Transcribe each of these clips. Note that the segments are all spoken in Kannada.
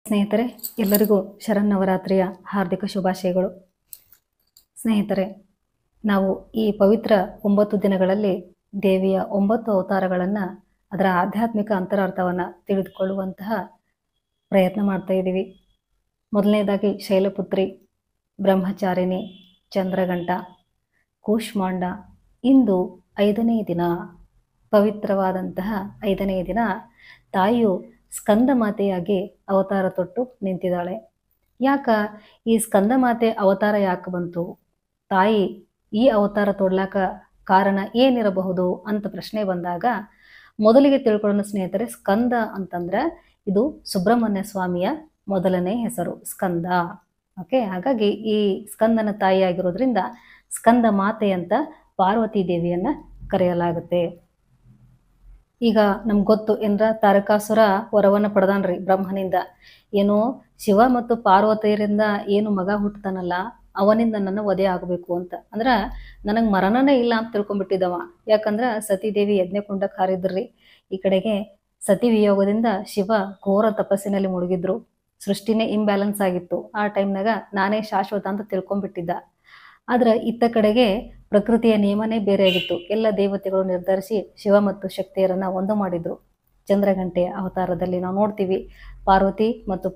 ಸ್ನೇಹಿತರೆ, ಎಲ್ಲರಿಗೂ ಶರನ್ನವರಾತ್ರಿಯ ಹಾರ್ದಿಕ ಶುಭಾಶಯಗಳು. ಸ್ನೇಹಿತರೆ, ನಾವು ಈ ಪವಿತ್ರ 9 ದಿನಗಳಲ್ಲಿ ದೇವಿಯ 9 ಅವತಾರಗಳನ್ನು, ಅದರ ಆಧ್ಯಾತ್ಮಿಕ ಅಂತರಾರ್ಥವನ್ನು ತಿಳಿದುಕೊಳ್ಳುವಂತಹ ಪ್ರಯತ್ನ ಮಾಡ್ತಾ ಇದ್ದೀವಿ. ಮೊದಲನೇದಾಗಿ ಶೈಲಪುತ್ರಿ, ಬ್ರಹ್ಮಚಾರಿಣಿ, ಚಂದ್ರಘಂಟ, ಕೂಷ್ಮಾಂಡ. ಇಂದು 5ನೇ ದಿನ, ಪವಿತ್ರವಾದಂತಹ 5ನೇ ದಿನ. ತಾಯಿಯು ಸ್ಕಂದ ಮಾತೆಯಾಗಿ ಅವತಾರ ತೊಟ್ಟು ನಿಂತಿದ್ದಾಳೆ. ಯಾಕ ಈ ಸ್ಕಂದ ಮಾತೆ ಅವತಾರ ಯಾಕೆ ಬಂತು? ತಾಯಿ ಈ ಅವತಾರ ತೊಡ್ಲಾಕ ಕಾರಣ ಏನಿರಬಹುದು ಅಂತ ಪ್ರಶ್ನೆ ಬಂದಾಗ ಮೊದಲಿಗೆ ತಿಳ್ಕೊಳ್ಳೋಣ ಸ್ನೇಹಿತರೆ. ಸ್ಕಂದ ಅಂತಂದ್ರೆ ಇದು ಸುಬ್ರಹ್ಮಣ್ಯ ಸ್ವಾಮಿಯ ಮೊದಲನೇ ಹೆಸರು, ಸ್ಕಂದ. ಓಕೆ, ಹಾಗಾಗಿ ಈ ಸ್ಕಂದನ ತಾಯಿಯಾಗಿರೋದ್ರಿಂದ ಸ್ಕಂದ ಮಾತೆ ಅಂತ ಪಾರ್ವತಿ ದೇವಿಯನ್ನ ಕರೆಯಲಾಗುತ್ತೆ. ಈಗ ನಮ್ಗೆ ಗೊತ್ತು ಏನ್ರ, ತಾರಕಾಸುರ ವರವನ್ನು ಪಡೆದಾನ್ರಿ ಬ್ರಹ್ಮನಿಂದ. ಏನೋ ಶಿವ ಮತ್ತು ಪಾರ್ವತಿಯರಿಂದ ಏನು ಮಗ ಹುಟ್ಟತಾನಲ್ಲ, ಅವನಿಂದ ನನ್ನ ವಧೆ ಆಗಬೇಕು ಅಂತ. ಅಂದ್ರ ನನಗೆ ಮರಣನೇ ಇಲ್ಲ ಅಂತ ತಿಳ್ಕೊಂಡ್ಬಿಟ್ಟಿದ್ದವ. ಯಾಕಂದ್ರ ಸತೀದೇವಿ ಯಜ್ಞಕುಂಡಕ್ಕೆ ಹಾರಿದ್ರಿ. ಈ ಕಡೆಗೆ ಸತಿ ವಿಯೋಗದಿಂದ ಶಿವ ಘೋರ ತಪಸ್ಸಿನಲ್ಲಿ ಮುಳುಗಿದ್ರು. ಸೃಷ್ಟಿನೇ ಇಂಬ್ಯಾಲೆನ್ಸ್ ಆಗಿತ್ತು. ಆ ಟೈಮ್ನಾಗ ನಾನೇ ಶಾಶ್ವತ ಅಂತ ತಿಳ್ಕೊಂಡ್ಬಿಟ್ಟಿದ್ದ. ಆದ್ರೆ ಇತ್ತ ಕಡೆಗೆ ಪ್ರಕೃತಿಯ ನಿಯಮನೇ ಬೇರೆ ಆಗಿತ್ತು. ಎಲ್ಲ ದೇವತೆಗಳು ನಿರ್ಧರಿಸಿ ಶಿವ ಮತ್ತು ಶಕ್ತಿಯರನ್ನ ಒಂದು ಮಾಡಿದ್ರು. ಚಂದ್ರಘಂಟೆಯ ಅವತಾರದಲ್ಲಿ ನಾವು ನೋಡ್ತೀವಿ, ಪಾರ್ವತಿ ಮತ್ತು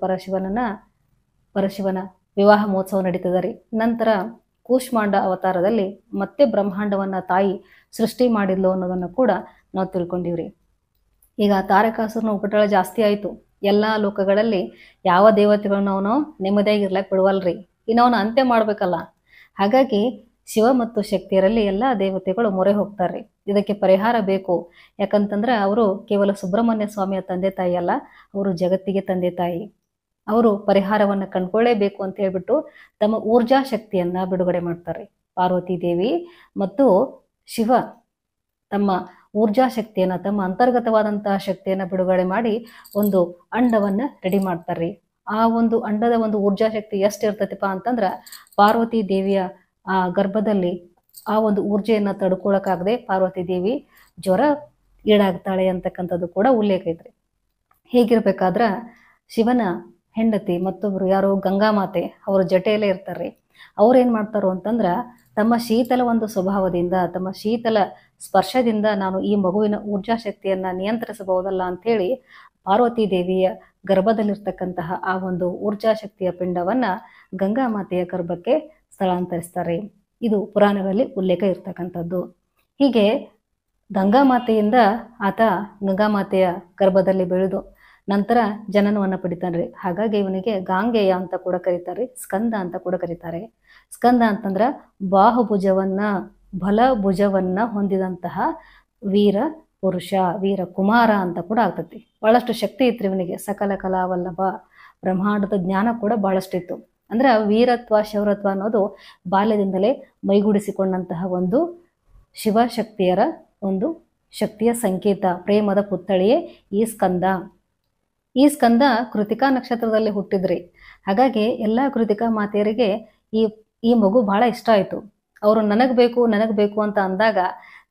ಪರಶಿವನ ವಿವಾಹ ಮಹೋತ್ಸವ ನಡೀತದೆ. ನಂತರ ಕೂಷ್ಮಾಂಡ ಅವತಾರದಲ್ಲಿ ಮತ್ತೆ ಬ್ರಹ್ಮಾಂಡವನ್ನ ತಾಯಿ ಸೃಷ್ಟಿ ಮಾಡಿದ್ಲು ಅನ್ನೋದನ್ನು ಕೂಡ ನಾವು ತಿಳ್ಕೊಂಡಿವ್ರಿ. ಈಗ ತಾರಕಾಸುರನ ಉಪಟಳ ಜಾಸ್ತಿ ಆಯಿತು. ಎಲ್ಲ ಲೋಕಗಳಲ್ಲಿ ಯಾವ ದೇವತೆಗಳನ್ನ ಅವನು ನೆಮ್ಮದಿಯಾಗಿರ್ಲಕ್ಕೆ ಬಿಡುವಲ್ರಿ. ಇನ್ನು ಅವನು ಅಂತ್ಯ ಮಾಡ್ಬೇಕಲ್ಲ. ಹಾಗಾಗಿ ಶಿವ ಮತ್ತು ಶಕ್ತಿಯರಲ್ಲಿ ಎಲ್ಲ ದೇವತೆಗಳು ಮೊರೆ ಹೋಗ್ತಾರ್ರಿ. ಇದಕ್ಕೆ ಪರಿಹಾರ ಬೇಕು. ಯಾಕಂತಂದ್ರೆ ಅವರು ಕೇವಲ ಸುಬ್ರಹ್ಮಣ್ಯ ಸ್ವಾಮಿಯ ತಂದೆ ತಾಯಿ ಅಲ್ಲ, ಅವರು ಜಗತ್ತಿಗೆ ತಂದೆ ತಾಯಿ. ಅವರು ಪರಿಹಾರವನ್ನು ಕಂಡುಕೊಳ್ಳೇಬೇಕು ಅಂತ ಹೇಳ್ಬಿಟ್ಟು ತಮ್ಮ ಊರ್ಜಾ ಶಕ್ತಿಯನ್ನ ಬಿಡುಗಡೆ ಮಾಡ್ತಾರೆ. ಪಾರ್ವತಿ ದೇವಿ ಮತ್ತು ಶಿವ ತಮ್ಮ ಊರ್ಜಾ ಶಕ್ತಿಯನ್ನ, ತಮ್ಮ ಅಂತರ್ಗತವಾದಂತಹ ಶಕ್ತಿಯನ್ನ ಬಿಡುಗಡೆ ಮಾಡಿ ಒಂದು ಅಂಡವನ್ನ ರೆಡಿ ಮಾಡ್ತಾರ್ರಿ. ಆ ಒಂದು ಅಂಡದ ಒಂದು ಊರ್ಜಾ ಶಕ್ತಿ ಎಷ್ಟು ಇರ್ತೈತಿಪ್ಪ ಅಂತಂದ್ರ, ಪಾರ್ವತಿ ದೇವಿಯ ಆ ಗರ್ಭದಲ್ಲಿ ಆ ಒಂದು ಊರ್ಜೆಯನ್ನ ತಡ್ಕೊಳಕಾಗದೆ ಪಾರ್ವತಿ ದೇವಿ ಜ್ವರ ಈಡಾಗ್ತಾಳೆ ಅಂತಕ್ಕಂಥದ್ದು ಕೂಡ ಉಲ್ಲೇಖ ಐತ್ರಿ. ಹೇಗಿರ್ಬೇಕಾದ್ರ ಶಿವನ ಹೆಂಡತಿ ಮತ್ತೊಬ್ರು ಯಾರು ಗಂಗಾಮಾತೆ, ಅವ್ರ ಜಟೆಯಲ್ಲೇ ಇರ್ತಾರ್ರಿ. ಅವ್ರೇನ್ ಮಾಡ್ತಾರೋ ಅಂತಂದ್ರ, ತಮ್ಮ ಶೀತಲ ಒಂದು ಸ್ವಭಾವದಿಂದ, ತಮ್ಮ ಶೀತಲ ಸ್ಪರ್ಶದಿಂದ ನಾನು ಈ ಮಗುವಿನ ಊರ್ಜಾ ಶಕ್ತಿಯನ್ನ ನಿಯಂತ್ರಿಸಬಹುದಲ್ಲ ಅಂಥೇಳಿ ಪಾರ್ವತಿ ದೇವಿಯ ಗರ್ಭದಲ್ಲಿರ್ತಕ್ಕಂತಹ ಆ ಒಂದು ಊರ್ಜಾ ಶಕ್ತಿಯ ಪಿಂಡವನ್ನ ಗಂಗಾಮಾತೆಯ ಗರ್ಭಕ್ಕೆ ಸ್ಥಳಾಂತರಿಸ್ತಾರೆ. ಇದು ಪುರಾಣಗಳಲ್ಲಿ ಉಲ್ಲೇಖ ಇರ್ತಕ್ಕಂಥದ್ದು. ಹೀಗೆ ಗಂಗಾಮಾತೆಯಿಂದ ಆತ ಗಂಗಾಮಾತೆಯ ಗರ್ಭದಲ್ಲಿ ಬೆಳೆದು ನಂತರ ಜನನವನ್ನು ಪಡಿತಾನ್ರಿ. ಹಾಗಾಗಿ ಇವನಿಗೆ ಗಾಂಗೆಯ ಅಂತ ಕೂಡ ಕರೀತಾರೆ, ಸ್ಕಂದ ಅಂತ ಕೂಡ ಕರೀತಾರೆ. ಸ್ಕಂದ ಅಂತಂದ್ರ ಬಾಹುಭುಜವನ್ನ, ಬಲ ಭುಜವನ್ನ ಹೊಂದಿದಂತಹ ವೀರ ಪುರುಷ, ವೀರ ಕುಮಾರ ಅಂತ ಕೂಡ ಆಗ್ತತಿ. ಬಹಳಷ್ಟು ಶಕ್ತಿ ಇತ್ತು ಇವನಿಗೆ. ಸಕಲ ಕಲಾವಲ್ಲಭ, ಬ್ರಹ್ಮಾಂಡದ ಜ್ಞಾನ ಕೂಡ ಬಹಳಷ್ಟಿತ್ತು. ಅಂದ್ರೆ ವೀರತ್ವ ಶೌರತ್ವ ಅನ್ನೋದು ಬಾಲ್ಯದಿಂದಲೇ ಮೈಗೂಡಿಸಿಕೊಂಡಂತಹ ಒಂದು ಶಿವಶಕ್ತಿಯರ ಒಂದು ಶಕ್ತಿಯ ಸಂಕೇತ, ಪ್ರೇಮದ ಪುತ್ಥಳಿಯೇ ಈ ಸ್ಕಂದ. ಈ ಸ್ಕಂದ ಕೃತಿಕಾ ನಕ್ಷತ್ರದಲ್ಲಿ ಹುಟ್ಟಿದ್ರಿ. ಹಾಗಾಗಿ ಎಲ್ಲ ಕೃತಿಕಾ ಮಾತೆಯರಿಗೆ ಈ ಮಗು ಬಹಳ ಇಷ್ಟ ಆಯ್ತು. ಅವರು ನನಗ್ ಬೇಕು ಅಂತ ಅಂದಾಗ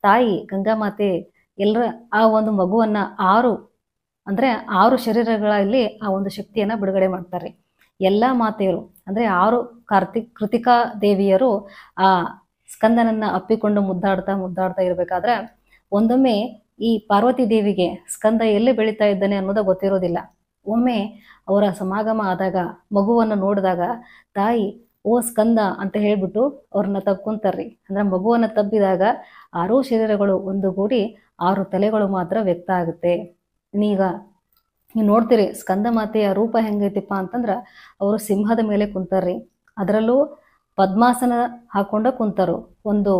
ತಾಯಿ ಗಂಗಾಮಾತೆ ಎಲ್ಲರ ಆ ಒಂದು ಮಗುವನ್ನ 6 ಶರೀರಗಳಲ್ಲಿ ಆ ಒಂದು ಶಕ್ತಿಯನ್ನ ಬಿಡುಗಡೆ ಮಾಡ್ತಾರೆ. ಎಲ್ಲ ಮಾತೆಯರು ಅಂದ್ರೆ 6 ಕೃತಿಕಾ ದೇವಿಯರು ಆ ಸ್ಕಂದನನ್ನ ಅಪ್ಪಿಕೊಂಡು ಮುದ್ದಾಡ್ತಾ ಇರ್ಬೇಕಾದ್ರೆ ಒಂದೊಮ್ಮೆ ಈ ಪಾರ್ವತಿ ದೇವಿಗೆ ಸ್ಕಂದ ಎಲ್ಲಿ ಬೆಳೀತಾ ಇದ್ದಾನೆ ಅನ್ನೋದ ಗೊತ್ತಿರೋದಿಲ್ಲ. ಒಮ್ಮೆ ಅವರ ಸಮಾಗಮ ಆದಾಗ, ಮಗುವನ್ನು ನೋಡಿದಾಗ ತಾಯಿ ಓ ಸ್ಕಂದ ಅಂತ ಹೇಳ್ಬಿಟ್ಟು ಅವ್ರನ್ನ ತಬ್ಕೊಂತಾರ್ರಿ. ಅಂದ್ರೆ ಮಗುವನ್ನ ತಬ್ಬಿದಾಗ 6 ಶರೀರಗಳು ಒಂದುಗೂಡಿ 6 ತಲೆಗಳು ಮಾತ್ರ ವ್ಯಕ್ತ ಆಗುತ್ತೆ. ಈಗ ನೀವು ನೋಡ್ತೀರಿ ಸ್ಕಂದ ಮಾತೆಯ ರೂಪ ಹೆಂಗೈತಿಪ್ಪ ಅಂತಂದ್ರ, ಅವರು ಸಿಂಹದ ಮೇಲೆ ಕುಂತಾರ್ರಿ. ಅದರಲ್ಲೂ ಪದ್ಮಾಸನ ಹಾಕೊಂಡ ಕುಂತಾರು. ಒಂದು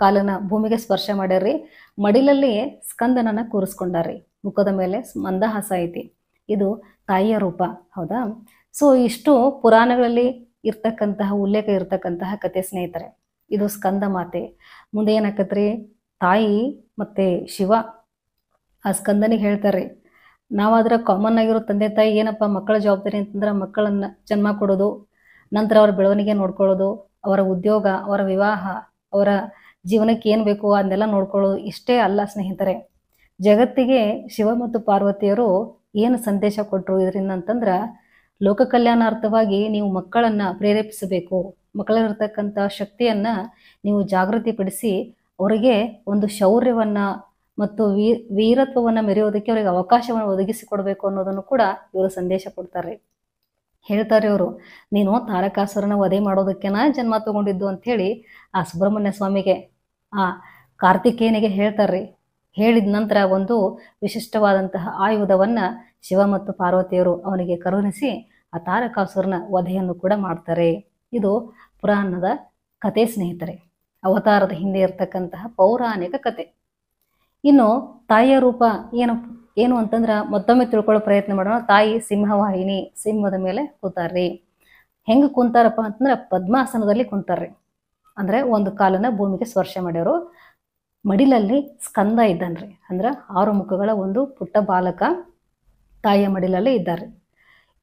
ಕಾಲನ ಭೂಮಿಗೆ ಸ್ಪರ್ಶ ಮಾಡ್ಯಾರ್ರಿ. ಮಡಿಲಲ್ಲಿ ಸ್ಕಂದನನ್ನ ಕೂರಿಸ್ಕೊಂಡಾರ್ರಿ. ಮುಖದ ಮೇಲೆ ಮಂದಹಾಸ ಐತಿ. ಇದು ತಾಯಿಯ ರೂಪ, ಹೌದಾ? ಸೊ ಇಷ್ಟು ಪುರಾಣಗಳಲ್ಲಿ ಇರ್ತಕ್ಕಂತಹ ಉಲ್ಲೇಖ ಇರ್ತಕ್ಕಂತಹ ಕತೆ ಸ್ನೇಹಿತರೆ. ಇದು ಸ್ಕಂದ ಮಾತೆ. ಮುಂದೆ ಏನಾಕತ್ರಿ, ತಾಯಿ ಮತ್ತೆ ಶಿವ ಆ ಸ್ಕಂದನಿಗೆ ಹೇಳ್ತಾರ್ರಿ, ನಾವಾದ್ರೆ ಕಾಮನ್ ಆಗಿರೋ ತಂದೆ ತಾಯಿ ಏನಪ್ಪ ಮಕ್ಕಳ ಜವಾಬ್ದಾರಿ ಅಂತಂದ್ರೆ ಮಕ್ಕಳನ್ನ ಜನ್ಮ ಕೊಡೋದು, ನಂತರ ಅವರ ಬೆಳವಣಿಗೆ ನೋಡ್ಕೊಳ್ಳೋದು, ಅವರ ಉದ್ಯೋಗ, ಅವರ ವಿವಾಹ, ಅವರ ಜೀವನಕ್ಕೆ ಏನು ಬೇಕು ಅದನ್ನೆಲ್ಲ ನೋಡ್ಕೊಳ್ಳೋದು ಇಷ್ಟೇ ಅಲ್ಲ ಸ್ನೇಹಿತರೆ. ಜಗತ್ತಿಗೆ ಶಿವ ಮತ್ತು ಪಾರ್ವತಿಯರು ಏನು ಸಂದೇಶ ಕೊಟ್ಟರು ಇದರಿಂದ ಅಂತಂದ್ರೆ, ಲೋಕ ಕಲ್ಯಾಣಾರ್ಥವಾಗಿ ನೀವು ಮಕ್ಕಳನ್ನ ಪ್ರೇರೇಪಿಸಬೇಕು. ಮಕ್ಕಳಲ್ಲಿರ್ತಕ್ಕಂಥ ಶಕ್ತಿಯನ್ನ ನೀವು ಜಾಗೃತಿಪಡಿಸಿ ಅವರಿಗೆ ಒಂದು ಶೌರ್ಯವನ್ನ ಮತ್ತು ವೀರತ್ವವನ್ನ ಮೆರೆಯೋದಕ್ಕೆ ಅವರಿಗೆ ಅವಕಾಶವನ್ನು ಒದಗಿಸಿಕೊಡ್ಬೇಕು ಅನ್ನೋದನ್ನು ಕೂಡ ಇವರು ಸಂದೇಶ ಕೊಡ್ತಾರೆ. ಹೇಳ್ತಾರೆ ಅವರು, ನೀನು ತಾರಕಾಸುರನ ವಧೆ ಮಾಡೋದಕ್ಕೆನ ಜನ್ಮ ತಗೊಂಡಿದ್ದು ಅಂತ ಹೇಳಿ ಆ ಸುಬ್ರಹ್ಮಣ್ಯ ಸ್ವಾಮಿಗೆ, ಆ ಕಾರ್ತಿಕೇಯನಿಗೆ ಹೇಳ್ತಾರ್ರಿ. ಹೇಳಿದ ನಂತರ ಒಂದು ವಿಶಿಷ್ಟವಾದಂತಹ ಆಯುಧವನ್ನ ಶಿವ ಮತ್ತು ಪಾರ್ವತಿಯರು ಅವನಿಗೆ ಕರುಣಿಸಿ ಆ ತಾರಕಾಸುರನ ವಧೆಯನ್ನು ಕೂಡ ಮಾಡ್ತಾರೆ. ಇದು ಪುರಾಣದ ಕತೆ ಸ್ನೇಹಿತರೆ, ಅವತಾರದ ಹಿಂದೆ ಇರತಕ್ಕಂತಹ ಪೌರಾಣಿಕ ಕತೆ. ಇನ್ನು ತಾಯಿಯ ರೂಪ ಏನು ಅಂತಂದ್ರೆ ಮತ್ತೊಮ್ಮೆ ತಿಳ್ಕೊಳ್ಳೋ ಪ್ರಯತ್ನ ಮಾಡೋಣ. ತಾಯಿ ಸಿಂಹವಾಹಿನಿ, ಸಿಂಹದ ಮೇಲೆ ಕೂತಾರ್ರಿ. ಹೆಂಗೆ ಕುಂತಾರಪ್ಪ ಅಂತಂದ್ರೆ ಪದ್ಮಾಸನದಲ್ಲಿ ಕುಂತಾರ್ರಿ. ಅಂದ್ರೆ ಒಂದು ಕಾಲನ್ನ ಭೂಮಿಗೆ ಸ್ಪರ್ಶ ಮಾಡ್ಯಾರು. ಮಡಿಲಲ್ಲಿ ಸ್ಕಂದ ಇದ್ದಾನ್ರಿ. ಅಂದ್ರೆ 6 ಮುಖಗಳ ಒಂದು ಪುಟ್ಟ ಬಾಲಕ ತಾಯಿಯ ಮಡಿಲಲ್ಲಿ ಇದ್ದಾರೆ.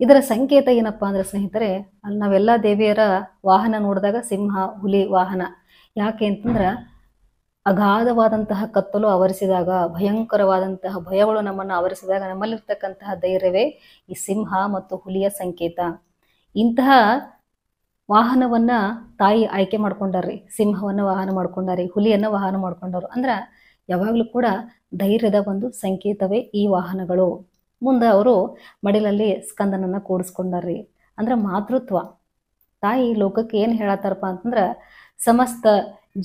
ಇದರ ಸಂಕೇತ ಏನಪ್ಪಾ ಅಂದ್ರೆ ಸ್ನೇಹಿತರೆ, ಅಲ್ಲಿ ನಾವೆಲ್ಲ ದೇವಿಯರ ವಾಹನ ನೋಡಿದಾಗ ಸಿಂಹ, ಹುಲಿ ವಾಹನ. ಯಾಕೆ ಅಂತಂದ್ರ ಅಗಾಧವಾದಂತಹ ಕತ್ತಲು ಆವರಿಸಿದಾಗ, ಭಯಂಕರವಾದಂತಹ ಭಯಗಳು ನಮ್ಮನ್ನು ಆವರಿಸಿದಾಗ ನಮ್ಮಲ್ಲಿರ್ತಕ್ಕಂತಹ ಧೈರ್ಯವೇ ಈ ಸಿಂಹ ಮತ್ತು ಹುಲಿಯ ಸಂಕೇತ. ಇಂತಹ ವಾಹನವನ್ನ ತಾಯಿ ಆಯ್ಕೆ ಮಾಡ್ಕೊಂಡಾರ್ರಿ. ಸಿಂಹವನ್ನ ವಾಹನ ಮಾಡ್ಕೊಂಡಾರಿ, ಹುಲಿಯನ್ನ ವಾಹನ ಮಾಡ್ಕೊಂಡಾರು. ಅಂದ್ರ ಯಾವಾಗ್ಲೂ ಕೂಡ ಧೈರ್ಯದ ಒಂದು ಸಂಕೇತವೇ ಈ ವಾಹನಗಳು. ಮುಂದೆ ಅವರು ಮಡಿಲಲ್ಲಿ ಸ್ಕಂದನನ್ನ ಕೂಡಿಸ್ಕೊಂಡಾರ್ರಿ. ಅಂದ್ರೆ ಮಾತೃತ್ವ. ತಾಯಿ ಲೋಕಕ್ಕೆ ಏನು ಹೇಳತ್ತಾರಪ್ಪ ಅಂತಂದ್ರ ಸಮಸ್ತ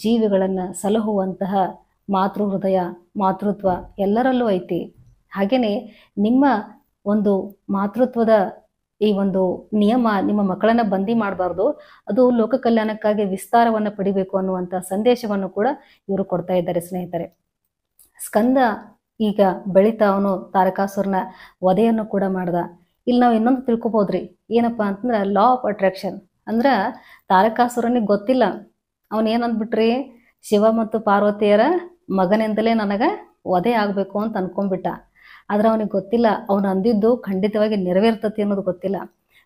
ಜೀವಿಗಳನ್ನ ಸಲಹುವಂತಹ ಮಾತೃ ಹೃದಯ, ಮಾತೃತ್ವ ಎಲ್ಲರಲ್ಲೂ ಐತಿ. ಹಾಗೇನೆ ನಿಮ್ಮ ಒಂದು ಮಾತೃತ್ವದ ಈ ಒಂದು ನಿಯಮ ನಿಮ್ಮ ಮಕ್ಕಳನ್ನ ಬಂದಿ ಮಾಡಬಾರ್ದು, ಅದು ಲೋಕ ಕಲ್ಯಾಣಕ್ಕಾಗಿ ವಿಸ್ತಾರವನ್ನು ಪಡಿಬೇಕು ಅನ್ನುವಂಥ ಸಂದೇಶವನ್ನು ಕೂಡ ಇವರು ಕೊಡ್ತಾ ಇದ್ದಾರೆ ಸ್ನೇಹಿತರೆ. ಸ್ಕಂದ ಈಗ ಬೆಳಿತಾ ಅವನು ತಾರಕಾಸುರನ ವಧೆಯನ್ನು ಕೂಡ ಮಾಡ್ದ. ಇಲ್ಲಿ ನಾವು ಇನ್ನೊಂದು ತಿಳ್ಕೊಬೋದ್ರಿ, ಏನಪ್ಪಾ ಅಂತಂದ್ರೆ ಲಾ ಆಫ್ ಅಟ್ರಾಕ್ಷನ್. ಅಂದ್ರ ತಾರಕಾಸುರನಿಗೆ ಗೊತ್ತಿಲ್ಲ, ಅವನೇನಂದ್ಬಿಟ್ರಿ, ಶಿವ ಮತ್ತು ಪಾರ್ವತಿಯರ ಮಗನಿಂದಲೇ ನನಗ ವಧೆ ಆಗ್ಬೇಕು ಅಂತ ಅನ್ಕೊಂಡ್ಬಿಟ್ಟ. ಆದ್ರೆ ಅವನಿಗೆ ಗೊತ್ತಿಲ್ಲ, ಅವನು ಅಂದಿದ್ದು ಖಂಡಿತವಾಗಿ ನೆರವೇರ್ತತಿ ಅನ್ನೋದು ಗೊತ್ತಿಲ್ಲ.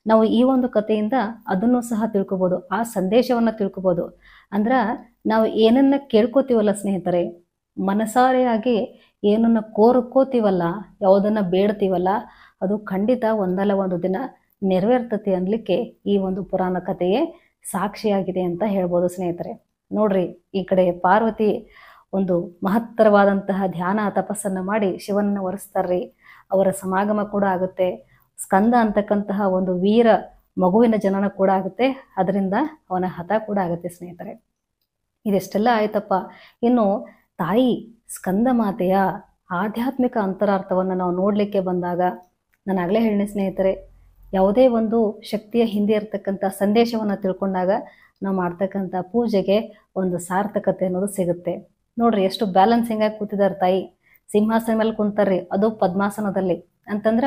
ನಾವು ಈ ಒಂದು ಕಥೆಯಿಂದ ಅದನ್ನು ಸಹ ತಿಳ್ಕೊಬೋದು, ಆ ಸಂದೇಶವನ್ನ ತಿಳ್ಕೊಬೋದು. ಅಂದ್ರ ನಾವು ಏನನ್ನ ಕೇಳ್ಕೊತೀವಲ್ಲ ಸ್ನೇಹಿತರೆ, ಮನಸಾರೆಯಾಗಿ ಏನನ್ನ ಕೋರ್ಕೋತೀವಲ್ಲ, ಯಾವುದನ್ನ ಬೇಡ್ತೀವಲ್ಲ, ಅದು ಖಂಡಿತ ಒಂದಲ್ಲ ಒಂದು ದಿನ ನೆರವೇರ್ತತಿ ಅನ್ಲಿಕ್ಕೆ ಈ ಒಂದು ಪುರಾಣ ಕಥೆಯೇ ಸಾಕ್ಷಿಯಾಗಿದೆ ಅಂತ ಹೇಳ್ಬೋದು ಸ್ನೇಹಿತರೆ. ನೋಡ್ರಿ, ಈ ಕಡೆ ಪಾರ್ವತಿ ಒಂದು ಮಹತ್ತರವಾದಂತಹ ಧ್ಯಾನ ತಪಸ್ಸನ್ನ ಮಾಡಿ ಶಿವನನ್ನ ಒರೆಸ್ತಾರ್ರಿ. ಅವರ ಸಮಾಗಮ ಕೂಡ ಆಗುತ್ತೆ. ಸ್ಕಂದ ಅಂತಕ್ಕಂತಹ ಒಂದು ವೀರ ಮಗುವಿನ ಜನನ ಕೂಡ ಆಗುತ್ತೆ. ಅದರಿಂದ ಅವನ ಹತ ಕೂಡ ಆಗುತ್ತೆ ಸ್ನೇಹಿತರೆ. ಇದೆಷ್ಟೆಲ್ಲ ಆಯ್ತಪ್ಪ. ಇನ್ನು ತಾಯಿ ಸ್ಕಂದ ಮಾತೆಯ ಆಧ್ಯಾತ್ಮಿಕ ಅಂತರಾರ್ಥವನ್ನು ನಾವು ನೋಡಲಿಕ್ಕೆ ಬಂದಾಗ, ನಾನು ಆಗಲೇ ಹೇಳಿನಿ ಸ್ನೇಹಿತರೆ, ಯಾವುದೇ ಒಂದು ಶಕ್ತಿಯ ಹಿಂದೆ ಇರತಕ್ಕಂಥ ಸಂದೇಶವನ್ನು ತಿಳ್ಕೊಂಡಾಗ ನಾವು ಮಾಡ್ತಕ್ಕಂಥ ಪೂಜೆಗೆ ಒಂದು ಸಾರ್ಥಕತೆ ಅನ್ನೋದು ಸಿಗುತ್ತೆ. ನೋಡ್ರಿ, ಎಷ್ಟು ಬ್ಯಾಲೆನ್ಸಿಂಗ್ ಆಗಿ ಕೂತಿದ್ದಾರೆ ತಾಯಿ. ಸಿಂಹಾಸನ ಮೇಲೆ ಕುಂತಾರ್ರಿ, ಅದು ಪದ್ಮಾಸನದಲ್ಲಿ. ಅಂತಂದ್ರ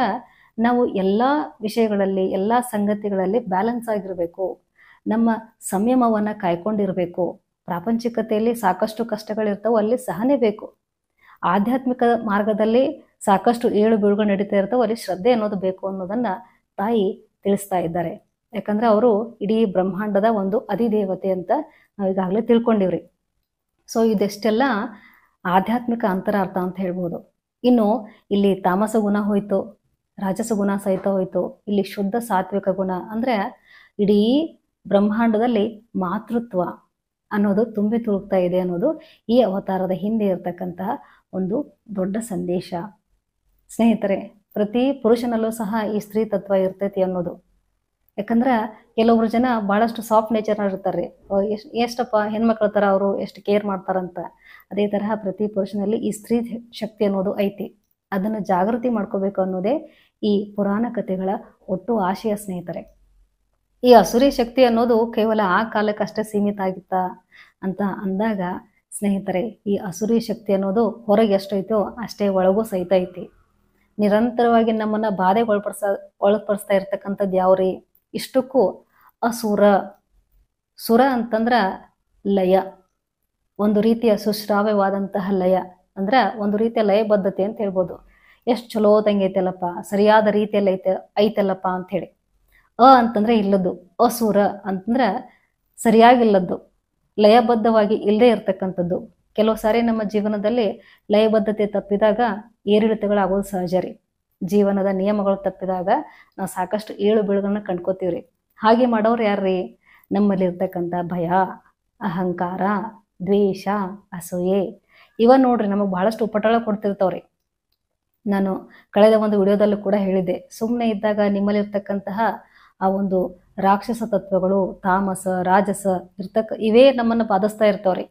ನಾವು ಎಲ್ಲ ವಿಷಯಗಳಲ್ಲಿ, ಎಲ್ಲ ಸಂಗತಿಗಳಲ್ಲಿ ಬ್ಯಾಲೆನ್ಸ್ ಆಗಿರಬೇಕು. ನಮ್ಮ ಸಂಯಮವನ್ನ ಕಾಯ್ಕೊಂಡಿರಬೇಕು. ಪ್ರಾಪಂಚಿಕತೆಯಲ್ಲಿ ಸಾಕಷ್ಟು ಕಷ್ಟಗಳಿರ್ತಾವೆ, ಅಲ್ಲಿ ಸಹನೆ ಬೇಕು. ಆಧ್ಯಾತ್ಮಿಕ ಮಾರ್ಗದಲ್ಲಿ ಸಾಕಷ್ಟು ಏಳು ಬೀಳುಗಳು ನಡೀತಾ ಇರ್ತಾವೆ, ಅಲ್ಲಿ ಶ್ರದ್ಧೆ ಅನ್ನೋದು ಬೇಕು ಅನ್ನೋದನ್ನ ತಾಯಿ ತಿಳಿಸ್ತಾ ಇದ್ದಾರೆ. ಯಾಕಂದ್ರೆ ಅವರು ಇಡೀ ಬ್ರಹ್ಮಾಂಡದ ಒಂದು ಅಧಿದೇವತೆ ಅಂತ ನಾವು ಈಗಾಗಲೇ ತಿಳ್ಕೊಂಡಿವ್ರಿ. ಸೊ ಇದೆಷ್ಟೆಲ್ಲ ಆಧ್ಯಾತ್ಮಿಕ ಅಂತರಾರ್ಥ ಅಂತ ಹೇಳ್ಬೋದು. ಇನ್ನು ಇಲ್ಲಿ ತಾಮಸ ಗುಣ ಹೋಯ್ತು, ರಾಜಸ ಗುಣ ಸಹಿತ ಹೋಯ್ತು, ಇಲ್ಲಿ ಶುದ್ಧ ಸಾತ್ವಿಕ ಗುಣ. ಅಂದ್ರೆ ಇಡೀ ಬ್ರಹ್ಮಾಂಡದಲ್ಲಿ ಮಾತೃತ್ವ ಅನ್ನೋದು ತುಂಬಿ ತುಳುಕ್ತಾ ಇದೆ ಅನ್ನೋದು ಈ ಅವತಾರದ ಹಿಂದೆ ಇರತಕ್ಕಂತಹ ಒಂದು ದೊಡ್ಡ ಸಂದೇಶ ಸ್ನೇಹಿತರೆ. ಪ್ರತಿ ಪುರುಷನಲ್ಲೂ ಸಹ ಈ ಸ್ತ್ರೀ ತತ್ವ ಇರ್ತೈತಿ ಅನ್ನೋದು. ಯಾಕಂದ್ರೆ ಕೆಲವೊಬ್ರು ಜನ ಬಹಳಷ್ಟು ಸಾಫ್ಟ್ ನೇಚರ್ನ ಇರ್ತಾರೆ. ಎಷ್ಟಪ್ಪ ಹೆಣ್ಮಕ್ಳ ಥರ ಅವರು ಎಷ್ಟು ಕೇರ್ ಮಾಡ್ತಾರಂತ. ಅದೇ ತರಹ ಪ್ರತಿ ಪುರುಷನಲ್ಲಿ ಈ ಸ್ತ್ರೀ ಶಕ್ತಿ ಅನ್ನೋದು ಐತಿ. ಅದನ್ನು ಜಾಗೃತಿ ಮಾಡ್ಕೋಬೇಕು ಅನ್ನೋದೇ ಈ ಪುರಾಣ ಕಥೆಗಳ ಒಟ್ಟು ಆಶಯ ಸ್ನೇಹಿತರೆ. ಈ ಅಸುರಿ ಶಕ್ತಿ ಅನ್ನೋದು ಕೇವಲ ಆ ಕಾಲಕ್ಕಷ್ಟೇ ಸೀಮಿತ ಆಗಿತ್ತ ಅಂತ ಅಂದಾಗ ಸ್ನೇಹಿತರೆ, ಈ ಅಸುರಿ ಶಕ್ತಿ ಅನ್ನೋದು ಹೊರಗೆ ಎಷ್ಟೈತೋ ಅಷ್ಟೇ ಒಳಗೂ ಸಹಿತ ಐತಿ. ನಿರಂತರವಾಗಿ ನಮ್ಮನ್ನ ಬಾಧೆಗೆ ಒಳಪಡಿಸ್ತಾ ಇರ್ತಕ್ಕಂಥದ್ದು ಯಾವ್ರಿ? ಇಷ್ಟಕ್ಕೂ ಅಸುರ. ಸುರ ಅಂತಂದ್ರ ಲಯ, ಒಂದು ರೀತಿಯ ಸುಶ್ರಾವ್ಯವಾದಂತಹ ಲಯ. ಅಂದ್ರೆ ಒಂದು ರೀತಿಯ ಲಯಬದ್ಧತೆ ಅಂತ ಹೇಳ್ಬೋದು. ಎಷ್ಟು ಚಲೋ ತಂಗೈತಲ್ಲಪ್ಪ, ಸರಿಯಾದ ರೀತಿಯಲ್ಲಿ ಐತಲ್ಲಪ್ಪ ಅಂತ ಹೇಳಿ. ಅಂತಂದ್ರೆ ಇಲ್ಲದ್ದು, ಅಸುರ ಅಂತಂದ್ರೆ ಸರಿಯಾಗಿಲ್ಲದ್ದು, ಲಯಬದ್ಧವಾಗಿ ಇಲ್ಲದೆ ಇರ್ತಕ್ಕಂಥದ್ದು. ಕೆಲವು ಸಾರಿ ನಮ್ಮ ಜೀವನದಲ್ಲಿ ಲಯಬದ್ಧತೆ ತಪ್ಪಿದಾಗ ಏರಿಳಿತಗಳಾಗೋದು ಸಹಜ ರೀ. ಜೀವನದ ನಿಯಮಗಳು ತಪ್ಪಿದಾಗ ನಾವು ಸಾಕಷ್ಟು ಏಳು ಬೀಳುಗಳನ್ನ ಕಂಡ್ಕೋತೀವ್ರಿ. ಹಾಗೆ ಮಾಡೋರು ಯಾರ್ರಿ? ನಮ್ಮಲ್ಲಿರ್ತಕ್ಕಂಥ ಭಯ, ಅಹಂಕಾರ, ದ್ವೇಷ, ಅಸೂಯೆ ಇವ ನೋಡ್ರಿ ನಮಗೆ ಬಹಳಷ್ಟು ಉಪಟಳ ಕೊಡ್ತಿರ್ತಾವ್ರಿ. ನಾನು ಕಳೆದ ಒಂದು ವಿಡಿಯೋದಲ್ಲೂ ಕೂಡ ಹೇಳಿದ್ದೆ, ಸುಮ್ಮನೆ ಇದ್ದಾಗ ನಿಮ್ಮಲ್ಲಿರ್ತಕ್ಕಂತಹ ಆ ಒಂದು ರಾಕ್ಷಸ ತತ್ವಗಳು, ತಾಮಸ, ರಾಜಸ ಇವೇ ನಮ್ಮನ್ನು ಬಾಧಿಸ್ತಾ ಇರ್ತಾವ್ರಿ.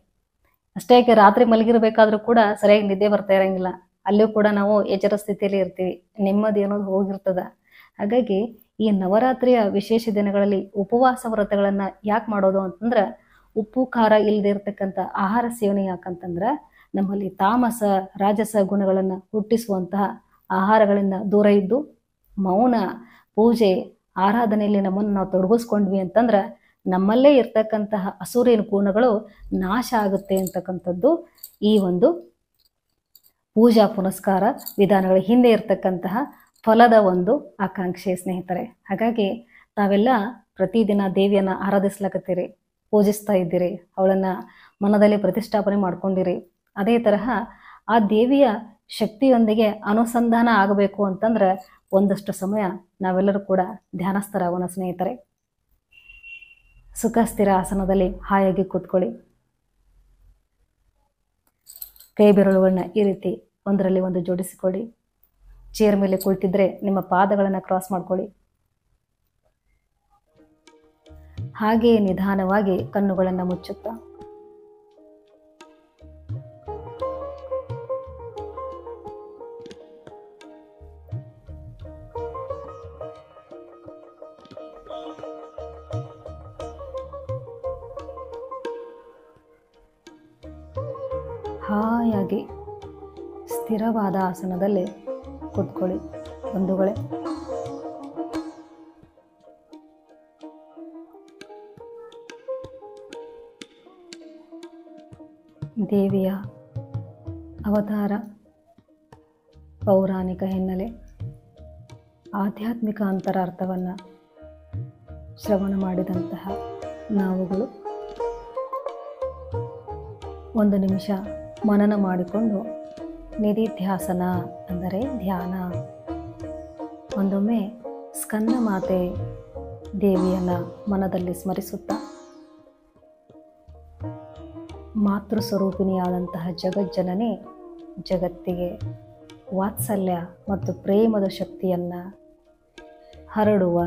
ಅಷ್ಟೇ ಯಾಕೆ ರಾತ್ರಿ ಮಲಗಿರ್ಬೇಕಾದ್ರೂ ಕೂಡ ಸರಿಯಾಗಿ ನಿದ್ದೆ ಬರ್ತಾ ಇರಂಗಿಲ್ಲ, ಅಲ್ಲಿಯೂ ಕೂಡ ನಾವು ಎಚ್ಚರ ಸ್ಥಿತಿಯಲ್ಲಿ ಇರ್ತೀವಿ, ನೆಮ್ಮದಿ ಅನ್ನೋದು ಹೋಗಿರ್ತದ. ಹಾಗಾಗಿ ಈ ನವರಾತ್ರಿಯ ವಿಶೇಷ ದಿನಗಳಲ್ಲಿ ಉಪವಾಸ ವ್ರತಗಳನ್ನ ಯಾಕೆ ಮಾಡೋದು ಅಂತಂದ್ರೆ, ಉಪ್ಪು ಖಾರ ಇಲ್ಲದೆ ಇರ್ತಕ್ಕಂಥ ಆಹಾರ ಸೇವನೆ ಯಾಕಂತಂದ್ರೆ ನಮ್ಮಲ್ಲಿ ತಾಮಸ ರಾಜಸ ಗುಣಗಳನ್ನು ಹುಟ್ಟಿಸುವಂತಹ ಆಹಾರಗಳಿಂದ ದೂರ ಇದ್ದು ಮೌನ, ಪೂಜೆ, ಆರಾಧನೆಯಲ್ಲಿ ನಮ್ಮನ್ನು ನಾವು ತೊಡಗಿಸ್ಕೊಂಡ್ವಿ ಅಂತಂದ್ರೆ ನಮ್ಮಲ್ಲೇ ಇರ್ತಕ್ಕಂತಹ ಅಸುರಿನ ಗುಣಗಳು ನಾಶ ಆಗುತ್ತೆ ಅಂತಕ್ಕಂಥದ್ದು ಈ ಒಂದು ಪೂಜಾ ಪುನಸ್ಕಾರ ವಿಧಾನಗಳ ಹಿಂದೆ ಇರ್ತಕ್ಕಂತಹ ಫಲದ ಒಂದು ಆಕಾಂಕ್ಷೆ ಸ್ನೇಹಿತರೆ. ಹಾಗಾಗಿ ತಾವೆಲ್ಲ ಪ್ರತಿದಿನ ದೇವಿಯನ್ನು ಆರಾಧಿಸ್ಲಕತ್ತೀರಿ, ಪೂಜಿಸ್ತಾ ಇದ್ದೀರಿ, ಅವಳನ್ನು ಮನದಲ್ಲಿ ಪ್ರತಿಷ್ಠಾಪನೆ ಮಾಡ್ಕೊಂಡಿರಿ. ಅದೇ ತರಹ ಆ ದೇವಿಯ ಶಕ್ತಿಯೊಂದಿಗೆ ಅನುಸಂಧಾನ ಆಗಬೇಕು ಅಂತಂದ್ರೆ ಒಂದಷ್ಟು ಸಮಯ ನಾವೆಲ್ಲರೂ ಕೂಡ ಧ್ಯಾನಸ್ಥರಾಗೋಣ ಸ್ನೇಹಿತರೆ. ಸುಖ ಸ್ಥಿರ ಆಸನದಲ್ಲಿ ಹಾಯಾಗಿ ಕೂತ್ಕೊಳ್ಳಿ. ಕೈ ಬೆರಳುಗಳನ್ನ ಈ ರೀತಿ ಒಂದರಲ್ಲಿ ಒಂದು ಜೋಡಿಸಿಕೊಳ್ಳಿ. ಚೇರ್ ಮೇಲೆ ಕುಳಿತಿದ್ರೆ ನಿಮ್ಮ ಪಾದಗಳನ್ನು ಕ್ರಾಸ್ ಮಾಡ್ಕೊಳ್ಳಿ. ಹಾಗೆಯೇ ನಿಧಾನವಾಗಿ ಕಣ್ಣುಗಳನ್ನು ಮುಚ್ಚುತ್ತಾ ಹಾಯಾಗಿ ಸ್ಥಿರವಾದ ಆಸನದಲ್ಲಿ ಕೂತ್ಕೊಳ್ಳಿ ಬಂಧುಗಳೇ. ದೇವಿಯ ಅವತಾರ, ಪೌರಾಣಿಕ ಹಿನ್ನೆಲೆ, ಆಧ್ಯಾತ್ಮಿಕ ಅಂತರಾರ್ಥವನ್ನು ಶ್ರವಣ ಮಾಡಿದಂತಹ ನಾವುಗಳು ಒಂದು ನಿಮಿಷ ಮನನ ಮಾಡಿಕೊಂಡು ನಿಧಿಧ್ಯಾಸನ ಅಂದರೆ ಧ್ಯಾನ, ಒಂದೊಮ್ಮೆ ಸ್ಕಂದ ಮಾತೆ ದೇವಿಯನ್ನು ಮನದಲ್ಲಿ ಸ್ಮರಿಸುತ್ತಾ ಮಾತೃ ಸ್ವರೂಪಿಣಿಯಾದಂತಹ ಜಗಜ್ಜನನಿ ಜಗತ್ತಿಗೆ ವಾತ್ಸಲ್ಯ ಮತ್ತು ಪ್ರೇಮದ ಶಕ್ತಿಯನ್ನು ಹರಡುವ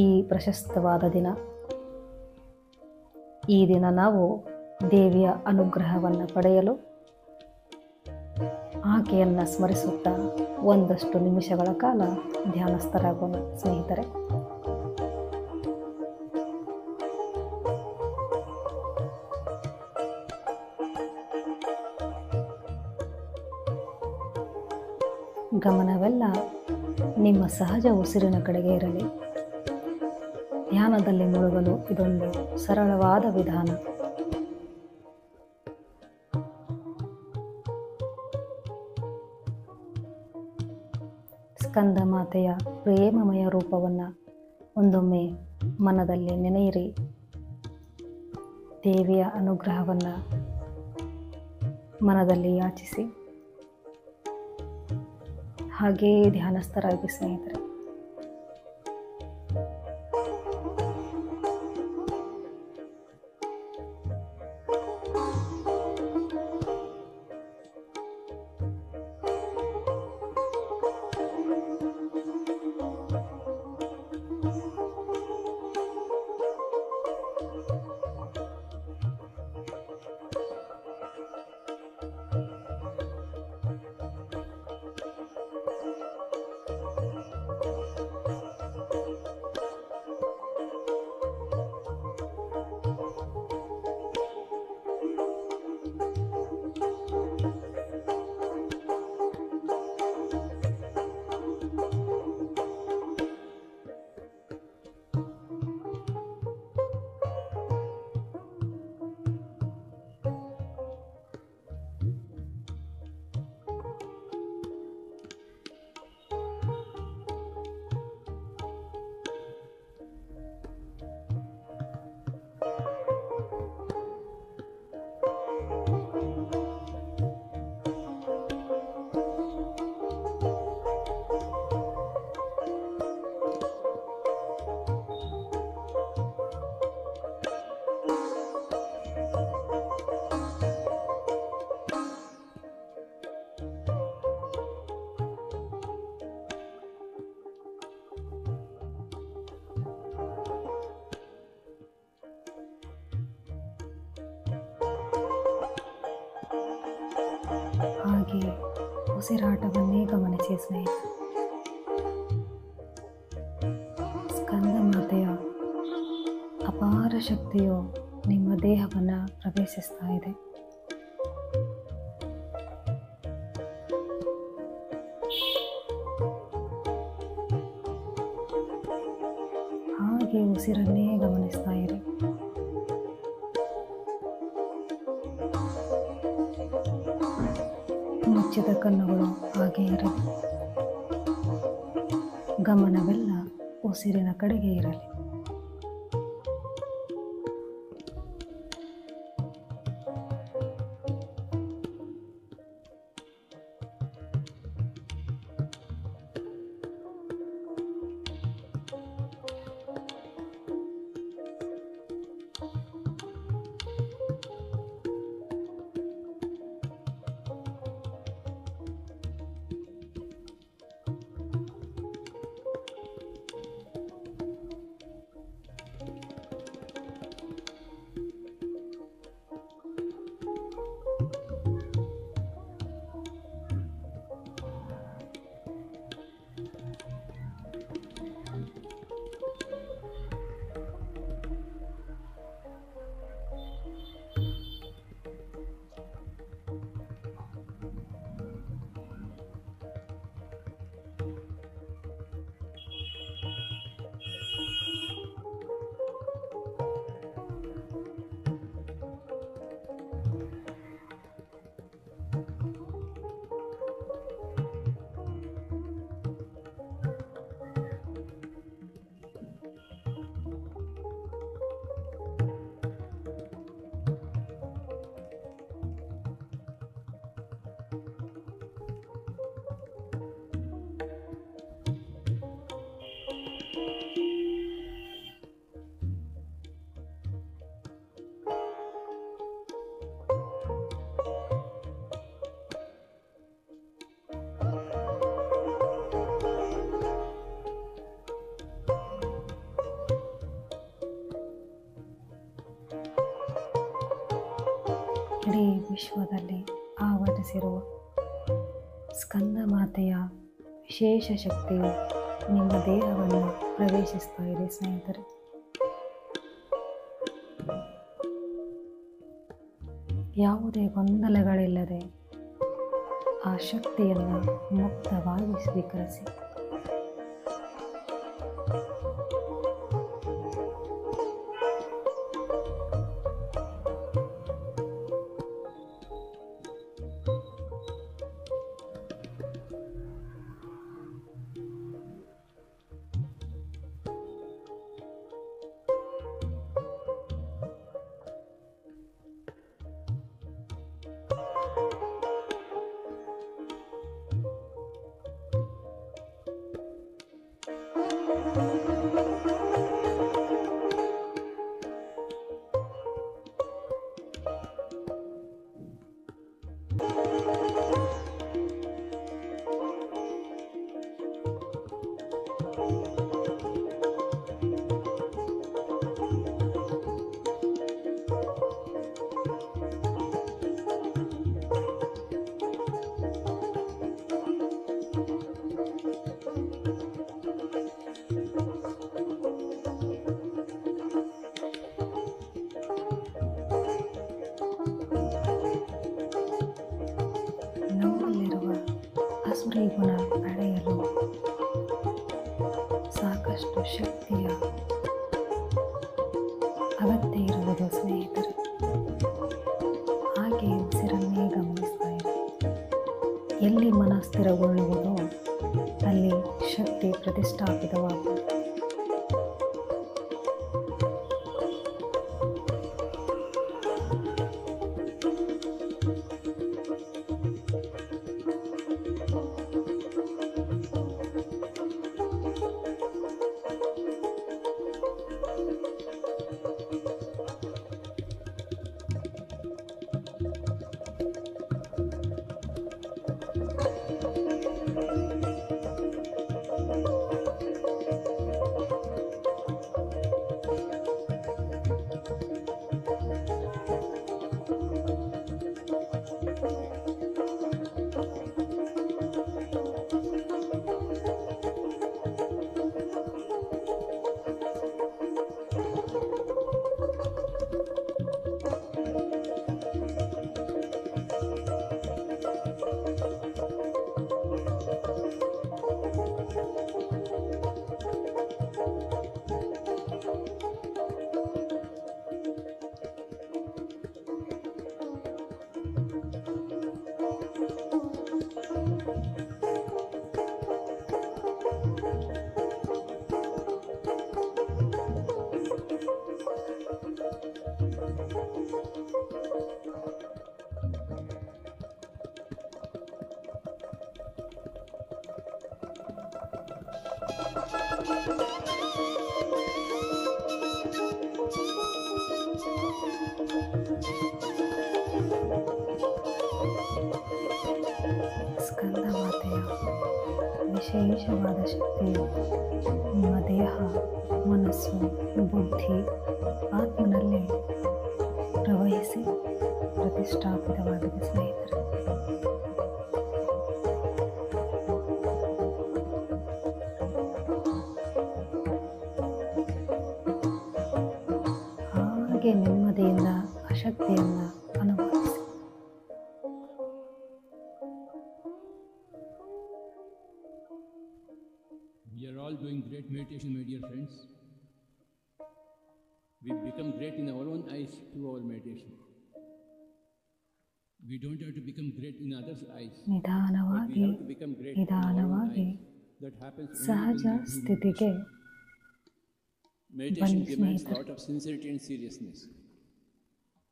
ಈ ಪ್ರಶಸ್ತವಾದ ದಿನ. ಈ ದಿನ ನಾವು ದೇವಿಯ ಅನುಗ್ರಹವನ್ನು ಪಡೆಯಲು ಆಕೆಯನ್ನು ಸ್ಮರಿಸುತ್ತಾ ಒಂದಷ್ಟು ನಿಮಿಷಗಳ ಕಾಲ ಧ್ಯಾನಸ್ಥರಾಗೋಣ ಸ್ನೇಹಿತರೆ. ಗಮನವೆಲ್ಲ ನಿಮ್ಮ ಸಹಜ ಉಸಿರಿನ ಕಡೆಗೆ ಇರಲಿ. ಧ್ಯಾನದಲ್ಲಿ ಮುಳುಗಲು ಇದೊಂದು ಸರಳವಾದ ವಿಧಾನ. ಸ್ಕಂದ ಮಾತೆಯ ಪ್ರೇಮಮಯ ರೂಪವನ್ನು ಒಂದೊಮ್ಮೆ ಮನದಲ್ಲಿ ನೆನೆಯಿರಿ. ದೇವಿಯ ಅನುಗ್ರಹವನ್ನು ಮನದಲ್ಲಿ ಯಾಚಿಸಿ ಹಾಗೆಯೇ ಧ್ಯಾನಸ್ಥರಾಗಿ ಸ್ನೇಹಿತರೆ. ಹಾಗೆ ಉಸಿರಾಟವನ್ನೇ ಗಮನಿಸಿ ಸ್ನೇಹಿತರೆ. ಸ್ಕಂದ ಮಾತೆಯ ಅಪಾರ ಶಕ್ತಿಯು ನಿಮ್ಮ ದೇಹವನ್ನು ಪ್ರವೇಶಿಸ್ತಾ ಇದೆ. ಹಾಗೆ ಉಸಿರನ್ನೇ ಗಮನಿಸ್ತಾ ಇರಿ. ಮುಚ್ಚಿದ ಕಣ್ಣುಗಳು ಹಾಗೆ ಇರಲಿ. ಗಮನವೆಲ್ಲ ಉಸಿರಿನ ಕಡೆಗೆ ಇರಲಿ. ಇಡೀ ವಿಶ್ವದಲ್ಲಿ ಆವರಿಸಿರುವ ಸ್ಕಂದ ಮಾತೆಯ ವಿಶೇಷ ಶಕ್ತಿಯು ನಿಮ್ಮ ದೇಹವನ್ನು ಪ್ರವೇಶಿಸ್ತಾ ಇದೆ ಸ್ನೇಹಿತರೆ. ಯಾವುದೇ ಗೊಂದಲಗಳಿಲ್ಲದೆ ಆ ಶಕ್ತಿಯನ್ನು ಮುಕ್ತವಾಗಿ ಸ್ವೀಕರಿಸಿ. ಆಸುರಿ ಗುಣ ಅಳೆಯಲು ಸಾಕಷ್ಟು ಶಕ್ತಿಯ ಅಗತ್ಯ ಇರುವುದು ಸ್ನೇಹಿತರೆ. ಹಾಗೆ ಉಸಿರನ್ನೇ ಗಮನಿಸ್ತಾ ಇರಿ. ಎಲ್ಲಿ ಮನ ಸ್ಥಿರಗೊಳ್ಳುವುದೋ ಅಲ್ಲಿ ಶಕ್ತಿ ಪ್ರತಿಷ್ಠಾಪಿತವಾಗುವುದು. ವಿಶೇಷವಾದ ಶಕ್ತಿಯು ನಿಮ್ಮ ದೇಹ, ಮನಸ್ಸು, ಬುದ್ಧಿ, ಆತ್ಮನಲ್ಲಿ ಪ್ರವಹಿಸಿ ಪ್ರತಿಷ್ಠಾಪಿತವಾಗಿದೆ ಸ್ನೇಹಿತರೆ. ಹಾಗೆ ನೆಮ್ಮದಿಯಿಂದ ಆ ಶಕ್ತಿಯನ್ನು ಅನುಭವಿಸಿ. We are all doing great meditation, my dear friends. We become great in our own eyes through our meditation. We don't have to become great in others' eyes. ನಿಧಾನವಾಗಿ ನಿಧಾನವಾಗಿ ಸಹಜ ಸ್ಥಿತಿಗೆ Meditation demands a lot of sincerity and seriousness.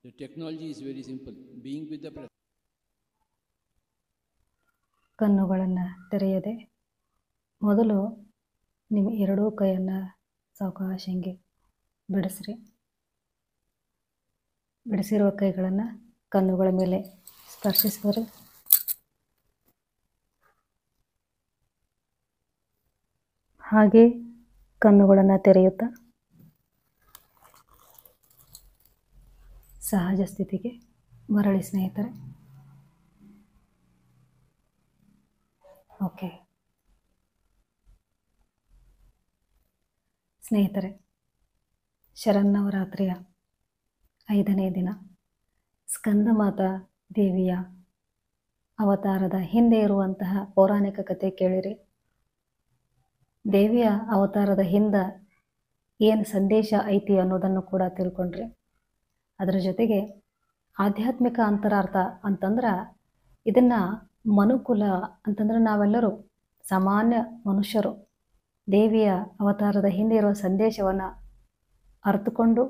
The technology is very simple. Being with the present. ಕಣ್ಣುಗಳನ್ನು ತೆರೆಯದೆ ಮೊದಲು ನಿಮ್ಮ ಎರಡೂ ಕೈಯನ್ನು ಸಾವಕಾಶ ಹಿಂಗೆ ಬಿಡಿಸ್ರಿ. ಬಿಡಿಸಿರುವ ಕೈಗಳನ್ನು ಕಣ್ಣುಗಳ ಮೇಲೆ ಸ್ಪರ್ಶಿಸಿದ್ರಿ. ಹಾಗೆ ಕಣ್ಣುಗಳನ್ನು ತೆರೆಯುತ್ತಾ ಸಹಜ ಸ್ಥಿತಿಗೆ ಮರಳಿ ಸ್ನೇಹಿತರೆ. ಓಕೆ ಸ್ನೇಹಿತರೆ, ಶರನ್ನವರಾತ್ರಿಯ 5ನೇ ದಿನ ಸ್ಕಂದಮಾತಾ ದೇವಿಯ ಅವತಾರದ ಹಿಂದೆ ಇರುವಂತಹ ಪೌರಾಣಿಕ ಕಥೆ ಕೇಳಿರಿ. ದೇವಿಯ ಅವತಾರದ ಹಿಂದೆ ಏನು ಸಂದೇಶ ಐತಿ ಅನ್ನೋದನ್ನು ಕೂಡ ತಿಳ್ಕೊಂಡ್ರಿ. ಅದರ ಜೊತೆಗೆ ಆಧ್ಯಾತ್ಮಿಕ ಅಂತರಾರ್ಥ ಅಂತಂದ್ರೆ ಇದನ್ನು ಮನುಕುಲ ಅಂತಂದ್ರೆ ನಾವೆಲ್ಲರೂ ಸಾಮಾನ್ಯ ಮನುಷ್ಯರು ದೇವಿಯ ಅವತಾರದ ಹಿಂದೆ ಇರುವ ಸಂದೇಶವನ್ನು ಅರ್ಥಕೊಂಡು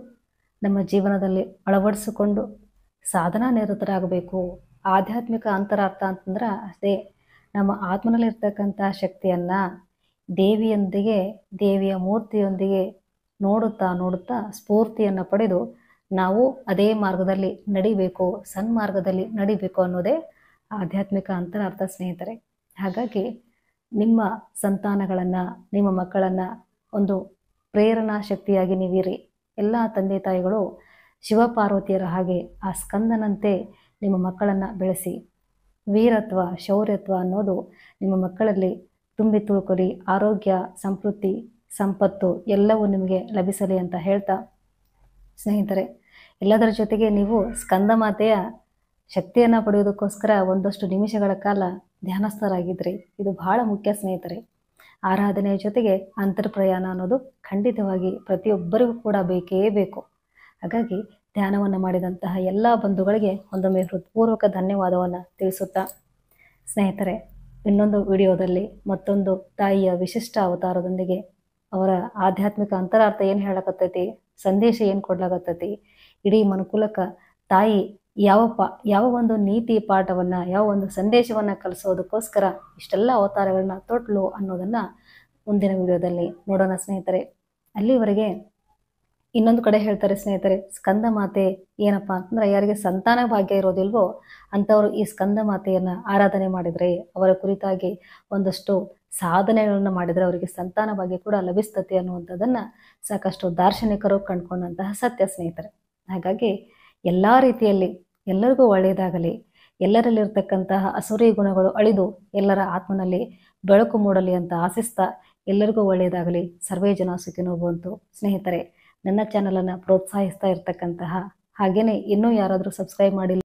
ನಮ್ಮ ಜೀವನದಲ್ಲಿ ಅಳವಡಿಸಿಕೊಂಡು ಸಾಧನಾ ನಿರತರಾಗಬೇಕು. ಆಧ್ಯಾತ್ಮಿಕ ಅಂತರಾರ್ಥ ಅಂತಂದ್ರೆ ಅದೇ ನಮ್ಮ ಆತ್ಮನಲ್ಲಿರ್ತಕ್ಕಂಥ ಶಕ್ತಿಯನ್ನು ದೇವಿಯೊಂದಿಗೆ, ದೇವಿಯ ಮೂರ್ತಿಯೊಂದಿಗೆ ನೋಡುತ್ತಾ ನೋಡುತ್ತಾ ಸ್ಫೂರ್ತಿಯನ್ನು ಪಡೆದು ನಾವು ಅದೇ ಮಾರ್ಗದಲ್ಲಿ ನಡಿಬೇಕು, ಸನ್ಮಾರ್ಗದಲ್ಲಿ ನಡಿಬೇಕು ಅನ್ನೋದೇ ಆಧ್ಯಾತ್ಮಿಕ ಅಂತರಾರ್ಥ ಸ್ನೇಹಿತರೆ. ಹಾಗಾಗಿ ನಿಮ್ಮ ಸಂತಾನಗಳನ್ನು, ನಿಮ್ಮ ಮಕ್ಕಳನ್ನು ಒಂದು ಪ್ರೇರಣಾ ಶಕ್ತಿಯಾಗಿ ನೀವಿರಿ. ಎಲ್ಲ ತಂದೆ ತಾಯಿಗಳು ಶಿವಪಾರ್ವತಿಯರ ಹಾಗೆ ಆ ಸ್ಕಂದನಂತೆ ನಿಮ್ಮ ಮಕ್ಕಳನ್ನು ಬೆಳೆಸಿ. ವೀರತ್ವ, ಶೌರ್ಯತ್ವ ಅನ್ನೋದು ನಿಮ್ಮ ಮಕ್ಕಳಲ್ಲಿ ತುಂಬಿ ತುಳುಕಲಿ. ಆರೋಗ್ಯ, ಸಂತೃಪ್ತಿ, ಸಂಪತ್ತು ಎಲ್ಲವೂ ನಿಮಗೆ ಲಭಿಸಲಿ ಅಂತ ಹೇಳ್ತಾ ಸ್ನೇಹಿತರೆ, ಎಲ್ಲದರ ಜೊತೆಗೆ ನೀವು ಸ್ಕಂದಮಾತೆಯ ಶಕ್ತಿಯನ್ನು ಪಡೆಯೋದಕ್ಕೋಸ್ಕರ ಒಂದಷ್ಟು ನಿಮಿಷಗಳ ಕಾಲ ಧ್ಯಾನಸ್ಥರಾಗಿದ್ರಿ. ಇದು ಬಹಳ ಮುಖ್ಯ ಸ್ನೇಹಿತರೆ. ಆರಾಧನೆಯ ಜೊತೆಗೆ ಅಂತರ್ಪ್ರಯಾಣ ಅನ್ನೋದು ಖಂಡಿತವಾಗಿ ಪ್ರತಿಯೊಬ್ಬರಿಗೂ ಕೂಡ ಬೇಕೇ ಬೇಕು. ಹಾಗಾಗಿ ಧ್ಯಾನವನ್ನು ಮಾಡಿದಂತಹ ಎಲ್ಲ ಬಂಧುಗಳಿಗೆ ಒಂದೊಮ್ಮೆ ಹೃತ್ಪೂರ್ವಕ ಧನ್ಯವಾದವನ್ನು ತಿಳಿಸುತ್ತಾ ಸ್ನೇಹಿತರೆ, ಇನ್ನೊಂದು ವಿಡಿಯೋದಲ್ಲಿ ಮತ್ತೊಂದು ತಾಯಿಯ ವಿಶಿಷ್ಟ ಅವತಾರದೊಂದಿಗೆ ಅವರ ಆಧ್ಯಾತ್ಮಿಕ ಅಂತರಾರ್ಥ ಏನು ಹೇಳಕತ್ತೈತಿ, ಸಂದೇಶ ಏನು ಕೊಡ್ಲಾಗತ್ತೈತಿ, ಇಡೀ ಮನುಕುಲಕ್ಕೆ ತಾಯಿ ಯಾವ ಒಂದು ನೀತಿ ಪಾಠವನ್ನು, ಯಾವ ಒಂದು ಸಂದೇಶವನ್ನು ಕಲಿಸೋದಕ್ಕೋಸ್ಕರ ಇಷ್ಟೆಲ್ಲ ಅವತಾರಗಳನ್ನ ತೊಟ್ಲು ಅನ್ನೋದನ್ನು ಮುಂದಿನ ವಿಡಿಯೋದಲ್ಲಿ ನೋಡೋಣ ಸ್ನೇಹಿತರೆ. ಅಲ್ಲಿವರೆಗೆ ಇನ್ನೊಂದು ಕಡೆ ಹೇಳ್ತಾರೆ ಸ್ನೇಹಿತರೆ, ಸ್ಕಂದ ಮಾತೆ ಏನಪ್ಪ ಅಂತಂದ್ರೆ ಯಾರಿಗೆ ಸಂತಾನ ಭಾಗ್ಯ ಇರೋದಿಲ್ವೋ ಅಂಥವರು ಈ ಸ್ಕಂದ ಮಾತೆಯನ್ನು ಆರಾಧನೆ ಮಾಡಿದರೆ, ಅವರ ಕುರಿತಾಗಿ ಒಂದಷ್ಟು ಸಾಧನೆಗಳನ್ನು ಮಾಡಿದರೆ ಅವರಿಗೆ ಸಂತಾನ ಭಾಗ್ಯ ಕೂಡ ಲಭಿಸ್ತತೆ ಅನ್ನುವಂಥದ್ದನ್ನು ಸಾಕಷ್ಟು ದಾರ್ಶನಿಕರು ಕಂಡುಕೊಂಡಂತಹ ಸತ್ಯ ಸ್ನೇಹಿತರೆ. ಹಾಗಾಗಿ ಎಲ್ಲ ರೀತಿಯಲ್ಲಿ ಎಲ್ಲರಿಗೂ ಒಳ್ಳೆಯದಾಗಲಿ, ಎಲ್ಲರಲ್ಲಿರ್ತಕ್ಕಂತಹ ಅಸುರಿ ಗುಣಗಳು ಅಳಿದು ಎಲ್ಲರ ಆತ್ಮನಲ್ಲಿ ಬೆಳಕು ಮೂಡಲಿ ಅಂತ ಆಶಿಸ್ತಾ ಎಲ್ಲರಿಗೂ ಒಳ್ಳೆಯದಾಗಲಿ. ಸರ್ವೇ ಜನ ಸುಖಿನೋ ಭವಂತು. ಸ್ನೇಹಿತರೆ, ನನ್ನ ಚಾನಲನ್ನು ಪ್ರೋತ್ಸಾಹಿಸ್ತಾ ಇರ್ತಕ್ಕಂತಹ ಹಾಗೆಯೇ ಇನ್ನೂ ಯಾರಾದರೂ ಸಬ್ಸ್ಕ್ರೈಬ್ ಮಾಡಿಲ್ಲ